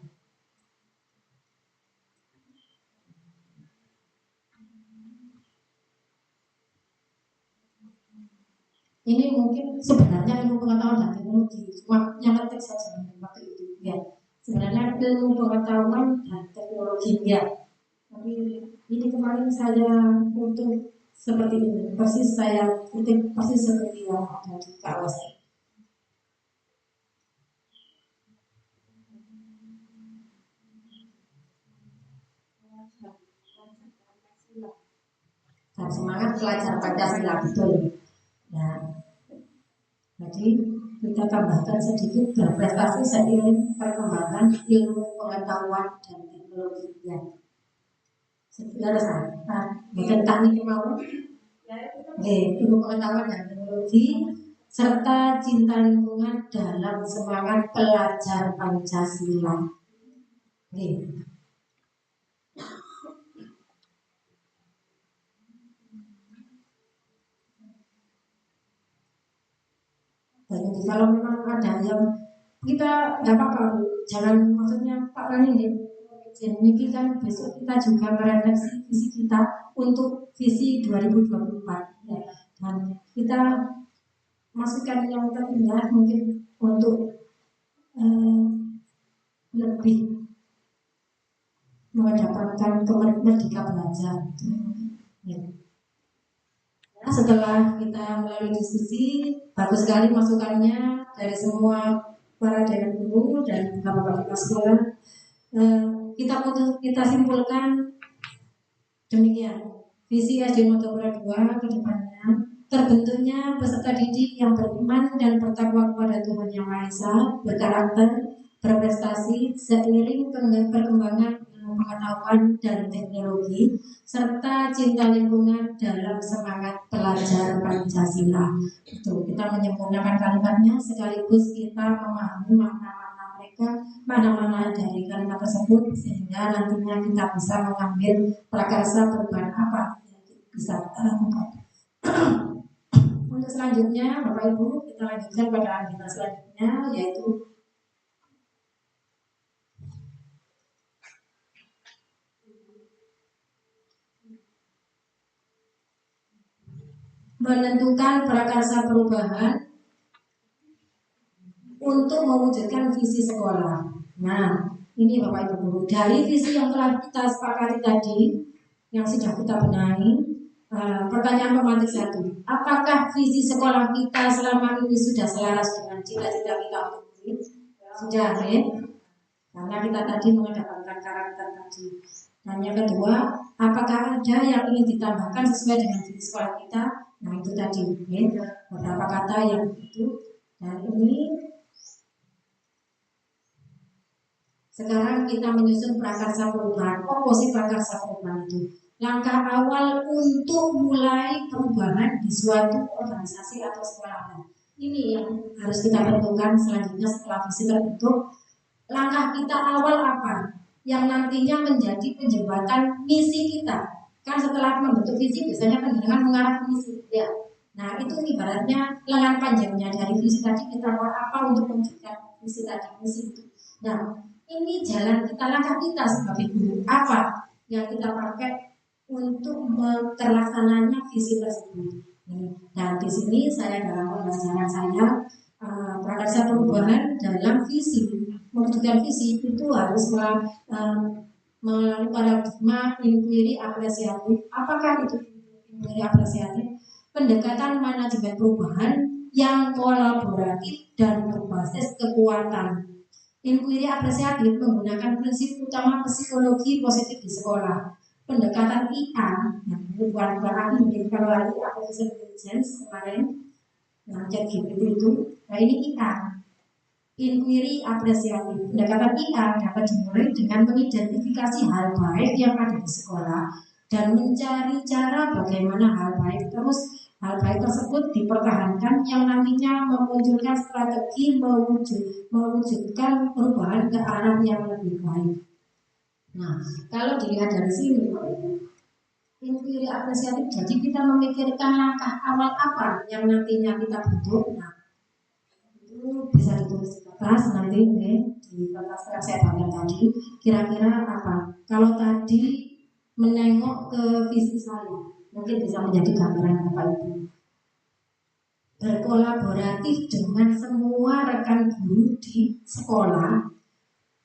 Ini mungkin sebenarnya ilmu pengetahuan dan teknologi, cuma yang penting saja waktu itu ya. Sebenarnya ilmu pengetahuan dan teknologi ya. Tapi ini kemarin saya untuk seperti ini, persis saya kutip persis seperti yang ada di kawasan. Dan semangat pelajar Pancasila, betul. Nah, jadi kita tambahkan sedikit berprestasi seiring perkembangan ilmu pengetahuan dan teknologi. Ya, sudah selesai. Tentang ini mau, ilmu pengetahuan dan teknologi serta cinta lingkungan dalam semangat pelajar Pancasila. Jadi kalau memang ada yang kita nggak apa-apa, jangan maksudnya Pak Rani nih. Jadi kan besok kita juga merefleksi visi kita untuk visi 2024 ya. Dan kita masukkan yang terindah mungkin untuk lebih mengedepankan merdeka belajar. Ya. Nah, setelah kita melalui diskusi, bagus sekali masukannya dari semua para dewan guru dan bapak-bapak kepala sekolah. Kita simpulkan demikian. Visi SD Motopura 2 ke depannya terbentuknya peserta didik yang beriman dan bertakwa kepada Tuhan Yang Maha Esa, berkarakter, berprestasi seiring perkembangan pengetahuan dan teknologi serta cinta lingkungan dalam semangat pelajar Pancasila. Itu kita menyempurnakan kalimatnya sekaligus kita memahami makna-makna mereka, mana-mana dari kalimat tersebut sehingga nantinya kita bisa mengambil prakarsa perubahan apa yang bisa kita lakukan. Untuk selanjutnya Bapak Ibu kita lanjutkan pada agenda selanjutnya yaitu menentukan prakarsa perubahan untuk mewujudkan visi sekolah. Nah, ini Bapak Ibu Guru, dari visi yang telah kita sepakati tadi, yang sudah kita benahi, pertanyaan pemantik satu, apakah visi sekolah kita selama ini sudah selaras dengan cita-cita kita untuk murid? Sudah, ya? Karena kita tadi mengedepankan karakter tadi. Dan yang kedua, apakah ada yang ingin ditambahkan sesuai dengan visi sekolah kita? Nah itu tadi, ya, beberapa kata yang itu. Dan ini sekarang kita menyusun prakarsa perubahan. Apa sih prakarsa perubahan itu? Langkah awal untuk mulai perubahan di suatu organisasi atau sekolah. Ini yang harus kita tentukan selanjutnya setelah visi terbentuk. Langkah kita awal apa? Yang nantinya menjadi penjembatan misi kita. Kan setelah membentuk visi biasanya panjenengan mengarah ke misi, ya. Nah itu ibaratnya lengan panjangnya dari visi tadi kita mau apa untuk mewujudkan visi tadi, misi itu. Nah ini jalan kita, langkah kita sebagai guru apa yang kita pakai untuk terlaksananya visi tersebut. Nah di sini saya dalam pembelajaran saya prakarsa perubahan dalam visi, mewujudkan visi itu harus melalui paradigma inquiry apresiatif. Apakah itu inquiry apresiatif? Pendekatan manajemen perubahan yang kolaboratif dan berbasis kekuatan. Inquiry apresiatif menggunakan prinsip utama psikologi positif di sekolah. Pendekatan IA, yang bukan ahli, kalau ahli artificial intelligence kemarin, ChatGPT itu, nah ini IA. Inquiry apresiatif. Pendekatan IA dapat dimulai dengan mengidentifikasi hal baik yang ada di sekolah dan mencari cara bagaimana hal baik tersebut dipertahankan yang nantinya memunculkan strategi mewujudkan perubahan ke arah yang lebih baik. Nah, kalau dilihat dari sini, inquiry apresiatif, jadi kita memikirkan langkah awal apa yang nantinya kita butuh. Nah, itu bisa ditulis di kertas nanti di kertas yang saya bagikan tadi. Kira-kira apa? Kalau tadi menengok ke visi saya, mungkin bisa menjadi gambaran Bapak Ibu. Berkolaboratif dengan semua rekan guru di sekolah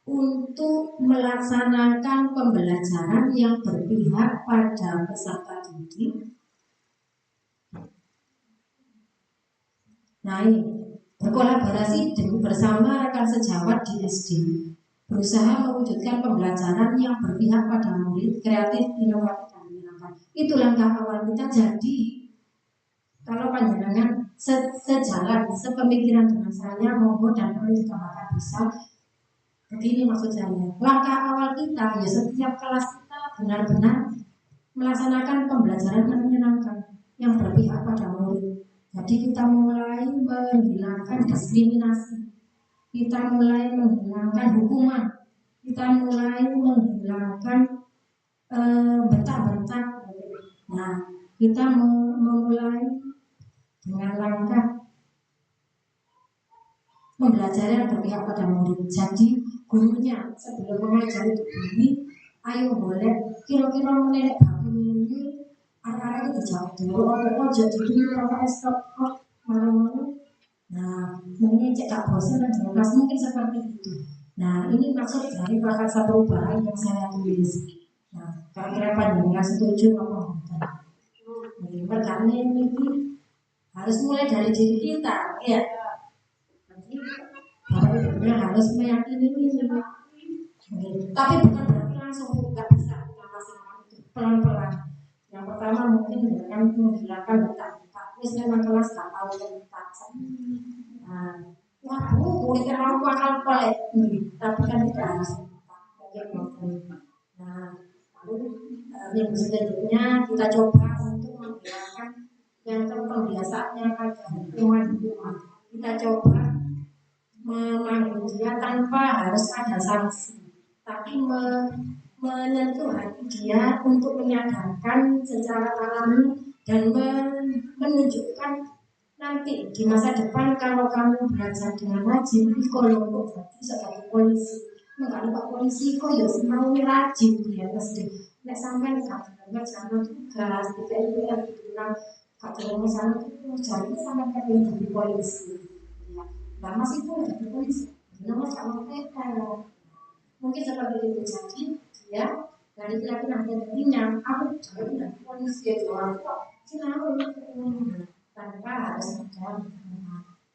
untuk melaksanakan pembelajaran yang berpihak pada peserta didik. Nah ini berkolaborasi bersama rekan sejawat di SD, berusaha mewujudkan pembelajaran yang berpihak pada murid, kreatif, inovatif, dan menyenangkan. Itu langkah awal kita. Jadi kalau panjenengan sejalan, sepemikiran dengan saya, monggo dan perlu ditambahkan bisa. Begini maksud saya, langkah awal kita ya setiap kelas kita benar-benar melaksanakan pembelajaran yang menyenangkan, yang berpihak pada murid. Jadi kita mulai menghilangkan diskriminasi, kita mulai menghilangkan hukuman, kita mulai menghilangkan bentak-bentak. Nah, kita memulai dengan langkah pembelajaran berpihak pada murid. Jadi gurunya sebelum mengajar itu ini, ayo boleh kira-kira menenek baku ini arah-arah itu jauh dulu, jadi dulu apa stop malam-malam. Nah, mungkin cekak bosan dan jelas mungkin seperti itu. Nah, ini maksud dari prakarsa perubahan yang saya tulis. Nah, kira-kira panjenengan setuju apa enggak? Pertama ini harus mulai dari diri kita, ya. Jadi, Bapak harus meyakini ini. Tapi bukan berarti langsung nggak bisa kita laksanakan itu pelan-pelan. Yang pertama mungkin dengan menghilangkan bentak-bentak. Misalnya memang kelas nggak tahu bentak. Nah, wah bu, kita mau akal pelet, tapi kan tidak harus bentak. Nah, lalu minggu selanjutnya kita coba untuk menghilangkan yang kebiasaannya ada hukuman. Kita coba memanggil dia tanpa harus ada sanksi, tapi menyentuh hati dia untuk menyadarkan secara alami dan menunjukkan nanti di masa depan kalau kamu belajar dengan rajin, kalau jadi sebagai polisi, nggak lupa polisi kok ya mau rajin dia pasti. Nek sampai nggak jangan tugas, tidak itu kan kalau misalnya itu jadi sampai kayak jadi polisi. Nah, masih pun jadi polisi, nama sama mereka. Mungkin seperti itu jadi ya dari keyakinan dirinya, aku jadi polisi itu orang tua, kenapa tanpa harus ada,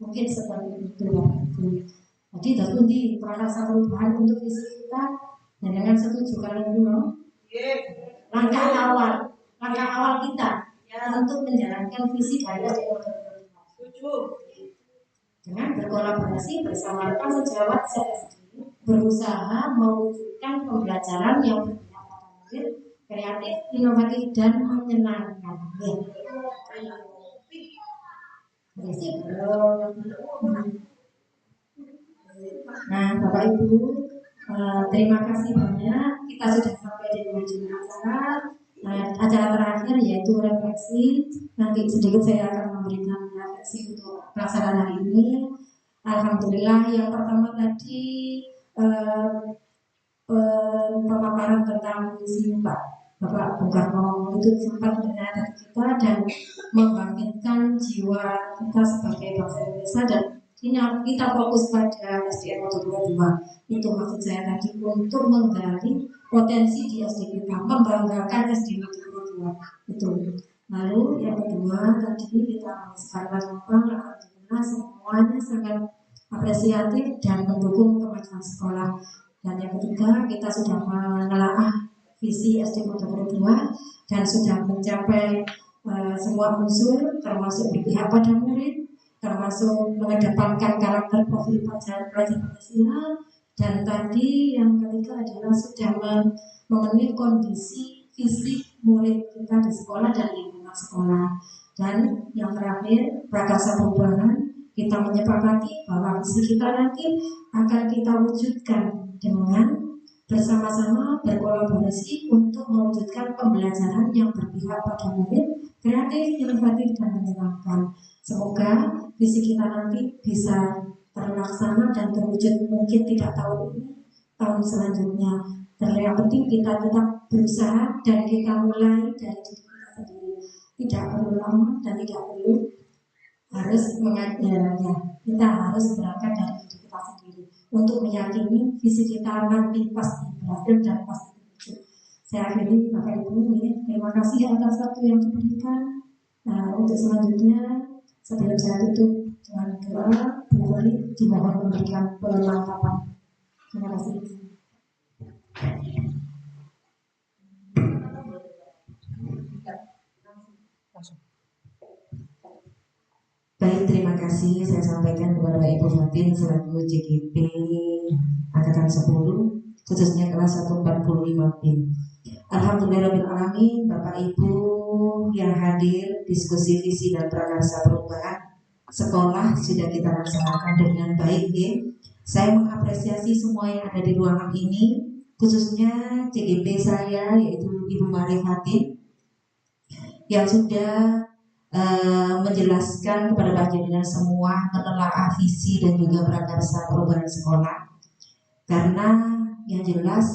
mungkin seperti itu ya. Jadi tentu di prakarsa perubahan untuk visi kita, dan dengan setuju kalian dulu, langkah awal kita untuk menjalankan visi dari dengan berkolaborasi bersama rekan sejawat CSD, berusaha mewujudkan pembelajaran yang berpihak pada murid, kreatif, inovatif, dan menyenangkan. Nah, Bapak Ibu, terima kasih banyak. Kita sudah sampai di ujung acara. Acara terakhir yaitu refleksi. Nanti sedikit saya akan memberikan refleksi untuk pelaksanaan hari ini. Alhamdulillah yang pertama tadi pemaparan tentang visi Bapak Bung Karno itu sempat mendengar dari kita dan membangkitkan jiwa kita sebagai bangsa Indonesia, dan kita fokus pada SDM 22. Itu maksud saya tadi, untuk menggali potensi di SD kita, membanggakan SDM 22 itu. Lalu yang kedua tadi kita mengisahkan alhamdulillah semuanya sangat apresiatif dan mendukung kemajuan sekolah. Dan yang ketiga, kita sudah menelaah visi SD 22 dan sudah mencapai semua unsur, termasuk berpihak pada murid, termasuk mengedepankan karakter profil pelajar Pancasila, dan tadi yang ketiga adalah sudah memenuhi kondisi fisik murid kita di sekolah dan lingkungan sekolah. Dan yang terakhir, prakarsa perubahan, kita menyepakati bahwa visi kita nanti akan kita wujudkan dengan bersama-sama berkolaborasi untuk mewujudkan pembelajaran yang berpihak pada murid, kreatif, inovatif, dan menyenangkan. Semoga visi kita nanti bisa terlaksana dan terwujud, mungkin tidak tahun ini, tahun selanjutnya. Dan yang penting kita tetap berusaha dan kita mulai dari diri kita sendiri. Tidak perlu lama dan tidak perlu harus mengajarnya. Kita harus berangkat dari diri kita sendiri untuk meyakini visi kita nanti pasti berhasil dan pasti terwujud. Saya akhiri Bapak Ibu, terima kasih atas waktu yang diberikan. Untuk selanjutnya sebelum saya tutup dengan doa, Bu Wali dimohon memberikan perlengkapan. Terima kasih. Baik, terima kasih saya sampaikan kepada Ibu Fatin selaku JGP Angkatan 10, khususnya kelas 145B. Alhamdulillahirrahmanirrahim, Bapak Ibu yang hadir, diskusi visi dan prakarsa perubahan sekolah sudah kita laksanakan dengan baik ya. Saya mengapresiasi semua yang ada di ruangan ini, khususnya JGP saya yaitu Ibu Mari Fatin yang sudah menjelaskan kepada Pak Jenderal semua menelaah visi dan juga prakarsa perubahan sekolah. Karena yang jelas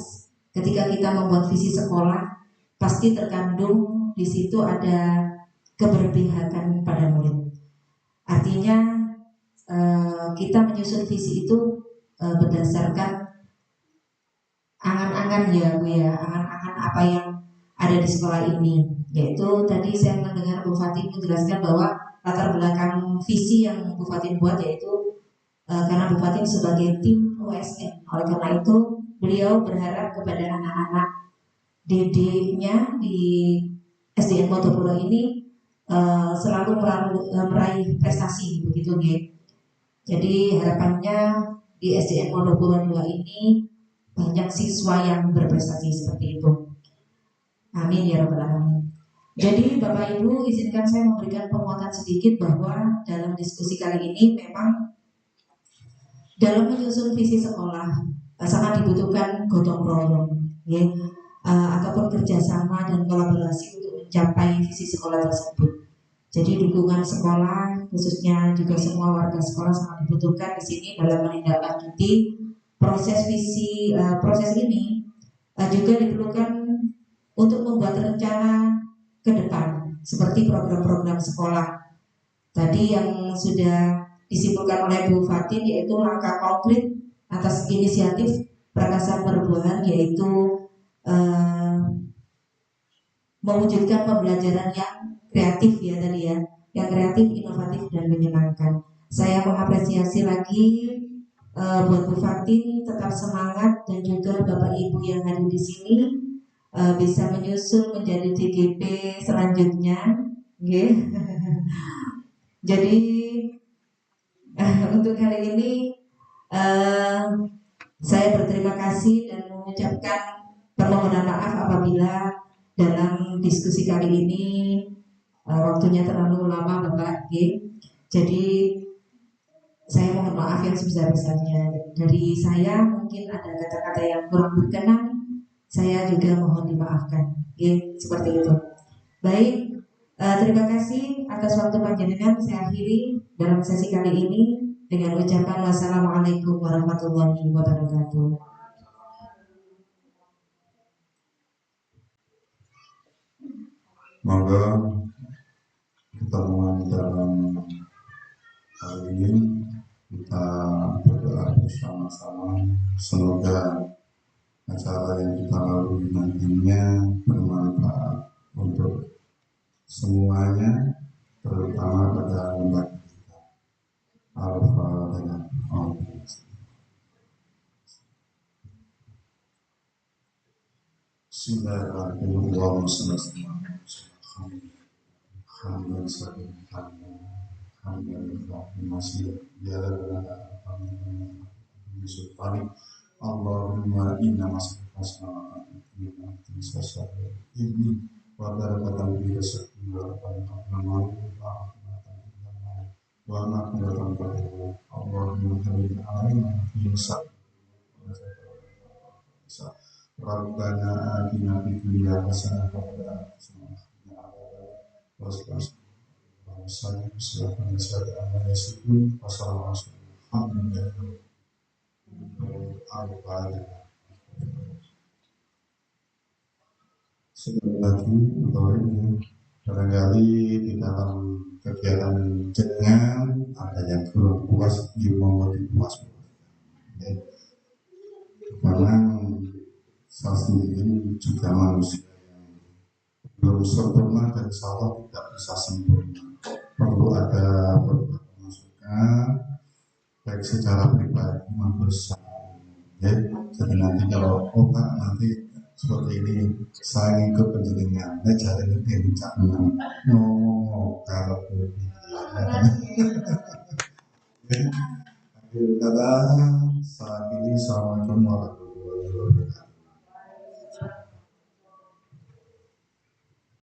ketika kita membuat visi sekolah pasti terkandung di situ ada keberpihakan pada murid. Artinya kita menyusun visi itu berdasarkan angan-angan ya Bu ya, angan-angan apa yang ada di sekolah ini. Yaitu tadi saya mendengar Bu Fatin menjelaskan bahwa latar belakang visi yang Bu Fatin buat yaitu karena Bu Fatin sebagai tim OSN. Oleh karena itu beliau berharap kepada anak-anak didiknya di SDN Motopuro ini selalu meraih prestasi begitu ya. Jadi harapannya di SDN Motopuro 2 ini banyak siswa yang berprestasi seperti itu. Amin ya rabbal alamin. Jadi Bapak Ibu izinkan saya memberikan penguatan sedikit bahwa dalam diskusi kali ini memang dalam menyusun visi sekolah sangat dibutuhkan gotong royong ya, ataupun kerjasama dan kolaborasi untuk mencapai visi sekolah tersebut. Jadi dukungan sekolah khususnya juga semua warga sekolah sangat dibutuhkan di sini dalam menindaklanjuti proses visi. Proses ini juga diperlukan untuk membuat rencana ke depan seperti program-program sekolah tadi yang sudah disimpulkan oleh Bu Fatin, yaitu langkah konkret atas inisiatif prakarsa perubahan, yaitu mewujudkan pembelajaran yang kreatif ya tadi ya, yang kreatif, inovatif dan menyenangkan. Saya mengapresiasi lagi buat Bu Fatin, tetap semangat, dan juga Bapak Ibu yang hadir di sini bisa menyusul menjadi JGP selanjutnya, okay. Jadi untuk kali ini saya berterima kasih dan mengucapkan permohonan maaf apabila dalam diskusi kali ini waktunya terlalu lama Bapak, okay. Jadi saya mohon maaf yang sebesar-besarnya. Dari saya mungkin ada kata-kata yang kurang berkenan. saya juga mohon dimaafkan. Oke, seperti itu. Baik, terima kasih atas waktu panjenengan. Saya akhiri dalam sesi kali ini dengan ucapan wassalamualaikum warahmatullahi wabarakatuh. Maka pertemuan dalam hari ini kita berdoa bersama-sama, semoga acara yang kita lalui nantinya bermanfaat untuk semuanya, terutama pada lembaga kita. Al-Fatihah. Bismillahirrahmanirrahim. Allahumma inna mas'alana ini wa barakatan bi rezeki wa barakatan wa maghfiratan Allahumma hamid alaina insya Rabbana atina fid dunya hasanah wa fil akhirati hasanah sekali lagi untuk ini barangkali di dalam kegiatan jenengan ada yang kurang puas di mau dipuas karena saya sendiri juga manusia yang belum sempurna dan insya tidak bisa sempurna, perlu ada beberapa masukan baik secara pribadi maupun secara ya. Jadi nanti kalau Pak nanti seperti ini saya ikut penjenengan jadi ini jangan ngomong kalau kata saat ini assalamualaikum warahmatullahi wabarakatuh.